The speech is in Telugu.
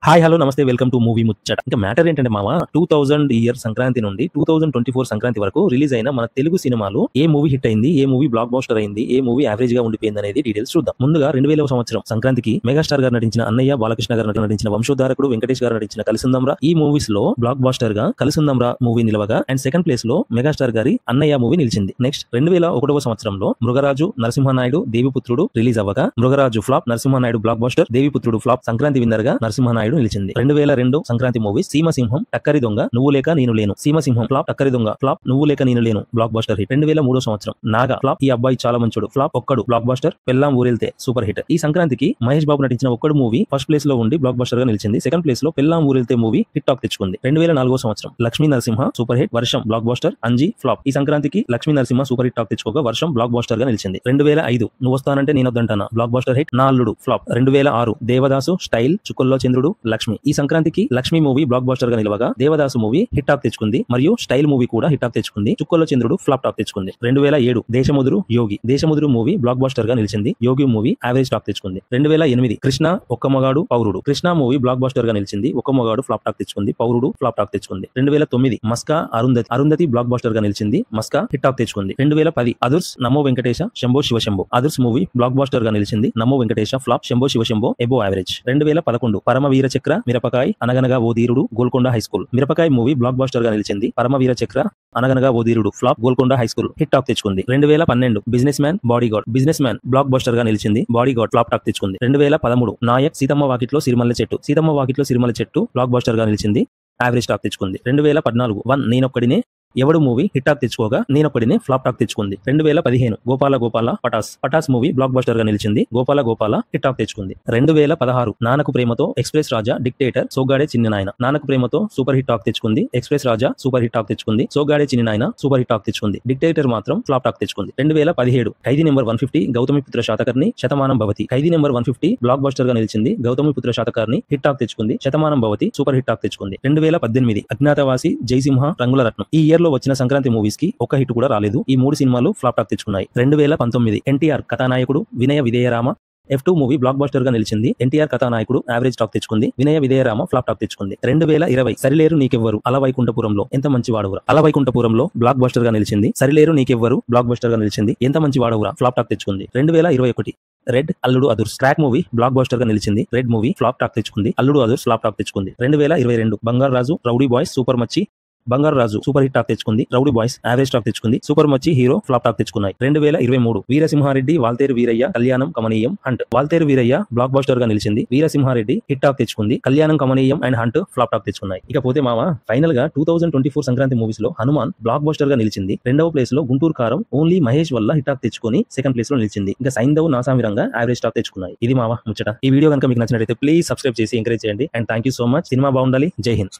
హాయ్ హలో నమస్తే వెల్కమ్ టు మూవీ ముచ్చట. ఇంకా మ్యాటర్ ఏంటంటే మామ 2000 ఇయర్ సంక్రాంతి నుండి 2024 సంక్రాంతి వరకు రిలీజ్ అయిన మన తెలుగు సినిమాలు ఏ మూవీ హిట్ అయింది, ఏ మూవీ బ్లాక్ బాస్టర్ అయింది, ఏ మూవీ యావరేజ్ గా ఉండిపోయింది అనేది డీటెయిల్స్ చూద్దాం. ముందుగా 2000 సంవత్సరం సంక్రాంతికి మెగాస్టార్ గారు నటించిన అన్నయ్య, బాలకృష్ణ గారు నటించిన వంశోద్ధారకుడు, వెంకటేష్ గారు నటించిన కలిసుందంరా ఈ మూవీస్ లో బ్లాక్ బాస్టర్ గా కలిసుందంరా మూవీ నిలవగా అండ్ సెకండ్ ప్లేస్ లో మెగాస్టార్ గారి అన్నయ్య మూవీ నిలిచింది. నెక్స్ట్ 2001 సంవత్సరంలో మృగరాజు, నరసింహనాయుడు, దేవిపుత్రుడు రిలీజ్ అవ్వగా Mrugaraju flop, Narasimhanaidu blockbuster, Deviputrudu flop. Sankranti winner గా నరసింహనాయుడు నిలిచింది. 2002 సంక్రాంతి మూవీస్ సీమసింహం, టక్కరి దొంగ, నువ్వు లేక నేను లేను. సీమసింహం ఫ్లాప్, టక్కరి దొంగ ఫ్లాప్, నువ్వు లేక నేను లేను బ్లాక్ బాస్టర్ హిట్. 2003 సంవత్సరం నాగా ఫ్లాప్, ఈ అబ్బాయి చాలా మంచోడు ఫ్లాప్, ఒక్కడు బ్లాక్ బాస్టర్, పెళ్ళాం ఊరెళ్తే సూపర్ హిట్. ఈ సంక్రాంతికి మహేష్ బాబు నటించిన ఒక్కడు మూవీ ఫస్ట్ ప్లేస్ లో ఉండి బ్లాక్ బాస్టర్ గా నిలిచింది. సెకండ్ ప్లేస్ లో పెళ్ళాం ఊరెళ్తే మూవీ హిట్ టాక్ తెచ్చుకుంది. 2004 సంవత్సరం Lakshmi Narasimha super hit, Varsham blockbuster, Anji flop. ఈ సంక్రాంతికి Lakshmi Narasimha super hit talk తెచ్చుకోగా వర్షం బ్లాక్ బాస్టర్ గా నిలిచింది. 2005 నువ్వు వస్తానంటే నేనొద్దంటానా బ్లాక్ బాస్టర్ హిట్, నా అల్లుడు ఫ్లాప్. 2006 దేవదాసు, స్టైల్, చుక్కల్లో చంద్రుడు, లక్ష్మి. ఈ సంక్రాంతికి లక్ష్మి మూవీ బ్లాక్ బాస్టర్ గా నిలవగా దేవదాసు మూవీ హిట్ టాక్ తెచ్చుకుంది మరియు స్టైల్ మూవీ కూడా హిట్ టాక్ తెచ్చుకుంది. చుక్కల్లో చంద్రుడు ఫ్లాప్ టాక్ తెచ్చుకుంది. 2007 దేశముదురు, యోగి. దేశముదురు మూవీ బ్లాక్ బాస్టర్ గా నిలిచింది. యోగి మూవీ యావరేజ్ టాక్ తెచ్చుకుంది. 2008 కృష్ణ, ఒక్క మగాడు, పౌరుడు. కృష్ణ మూవీ బ్లాక్ బాస్టర్ గా నిలిచింది. ఒక్క మగాడు ఫ్లాప్ టాక్ తెచ్చుకుంది. పౌరుడు ఫ్లాప్ టాక్ తెచ్చుకుంది. 2009 మస్కా, అరుంధతి. అరుంధతి బ్లాక్ బాస్టర్ గా నిలిచింది. మస్కా హిట్ టాక్ తెచ్చుకుంది. 2010 Adhurs, Namo Venkatesa, Shambo Shiva Shambho. Adhurs movie blockbuster గా నిలిచింది. Namo Venkatesa flop, Shambo Shiva Shambho above average. 2011 Paramaveera Chakra, Mirapakay, Anaganaga O Dheerudu, Golconda high school. Mirapakay movie blockbuster గా నిలిచింది. Paramaveera Chakra, Anaganaga O Dheerudu flop, Golconda high school hit talk తెచ్చుకుంది. 2012 businessman, bodyguard. Businessman black buster గా నిలిచింది. బాడీ గార్డ్ ఫ్లాప్ టాక్ తెచ్చుకుంది. 2013 నాయక్, సీతమ్మ వాకిట్లో సిరిమల్ల చెట్టు. సీతమ్మ వాకిట్లో సిరిమల్ల చెట్టు బ్లాక్ బాస్టర్ గా నిలిచింది. యావరేజ్ టాక్ తెచ్చుకుంది. 2014 వన్ నేనొక్కడినే, ఎవడు మూవీ హిట్ టాక్ తెచ్చుకోగా నేనొక్కడినే ఫ్లాప్ టాక్ తెచ్చుకుంది. 2015 Gopala Gopala, Pataas. Pataas movie blockbuster గా నిలిచింది. గోపాల గోపాల హిట్ టాక్ తెచ్చుకుంది. 2016 నానకు ప్రేమతో, ఎక్స్ప్రెస్ రాజా, డిక్టేటర్, సోగ్గాడే చిన్ని నాయన. నానకు ప్రేమతో సూపర్ హిట్ టాక్ తెచ్చుకుంది. ఎక్స్ప్రెస్ రాజా సూపర్ హిట్ టాక్ తెచ్చుకుంది. సోగ్గాడే చిన్ని నాయన సూపర్ హిట్ టాక్ తెచ్చుకుంది. డిక్టేటర్ మాత్రం ఫ్లాప్ టాక్ తెచ్చుకుంది. 2017 ఖైదీ నెంబర్ 150, గౌతమిపుత్ర శాతకర్ణి, శతమానం భవతి. ఖైదీ నెంబర్ 150 బ్లాక్ బాస్టర్ గా నిలిచింది. గౌతమిపుత్ర శాతకర్ణి హిట్ టాక్ తెచ్చుకుంది. Shatamanam Bhavati super hit talk తెచ్చుకుంది. 2018 అజ్ఞాతవాసి, జయసింహ, రంగుల రత్నం. ఈ ఇయర్ లో వచ్చిన సంక్రాంతి మూవీస్ కి ఒక హిట్ కూడా రాలేదు. ఈ మూడు సినిమాలు ఫ్లాప్ టాక్ తెచ్చుకున్నాయి. 2019 ఎన్టీఆర్ కథానాయకుడు, వినయ విధేయరామ. F2 మూవీ బ్లాక్ బాస్టర్ గా నిలిచింది. ఎన్టీఆర్ కథానాయకుడు యావరేజ్ టాక్ తెచ్చుకుంది. వినయ విధేయరామ ఫ్లాప్ టాక్ తెచ్చుకుంది. 2020 సరిలేరు నీకెవ్వరు, అల వైకుంఠపురంలో, ఎంత మంచి వాడవురా. అల వైకుంఠపురంలో బ్లాక్ బాస్టర్ గా నిలిచింది. సరిలేరు నీకెవ్వరు బ్లాక్ బాస్టర్ గా నిలిచింది. ఎంత మంచి వాడవురా ఫ్లాప్ టాక్ తెచ్చుకుంది. 2021 రెడ్, అల్లుడు అదుర్స్. ట్రాక్ మూవీ బ్లాక్ బాస్టర్ గా నిలిచింది. రెడ్ మూవీ ఫ్లాప్ టాక్ తెచ్చుకుంది. అల్లుడు అదుర్స్ ఫ్లాప్ టాక్ తెచ్చుకుంది. 2022 బంగారు రాజు, rowdy boys, super Machi. Bangaru Raju super hit talk తెచ్చుకుంది. రౌడీ బాయ్స్ యావరేజ్ టాక్ తెచ్చుకుంది. Super Machi, hero flop talk తెచ్చుకున్నాయి. 2023 Veerasimhareddy, Waltair Veerayya, Kalyanam Kamaneeyam, hunt. Waltair Veerayya blockbuster గా నిలిచింది. వీరసింహారెడ్డి హిట్ టాక్ తెచ్చుకుంది. Kalyanam Kamaneeyam and hunt flop talk తెచ్చుకున్నాయి. ఇకపోతే మామ ఫైనల్ గా 2024 సంక్రాంతి మూవీస్ లో హనుమాన్ బ్లాక్ బాస్టర్ గా నిలిచింది. రెండవ ప్లేస్ లో గుంటూరు కారం ఓన్లీ మహేష్ వల్ల హిట్ టాక్ తెచ్చుకొని సెకండ్ ప్లేస్ లో నిలిచింది. ఇంకా సైంధవ్, నాసామిరంగా యావరేజ్ టాక్ తెచ్చుకున్నాయి. ఇది మామ ముచ్చట. ఈ వీడియో కనుక మీకు నచ్చినట్లయితే ప్లీజ్ సబ్స్క్రైబ్ చేసి ఎంకరేజ్ చేయండి. And thank you so much. Cinema బాగుండాలి. జై హింద్.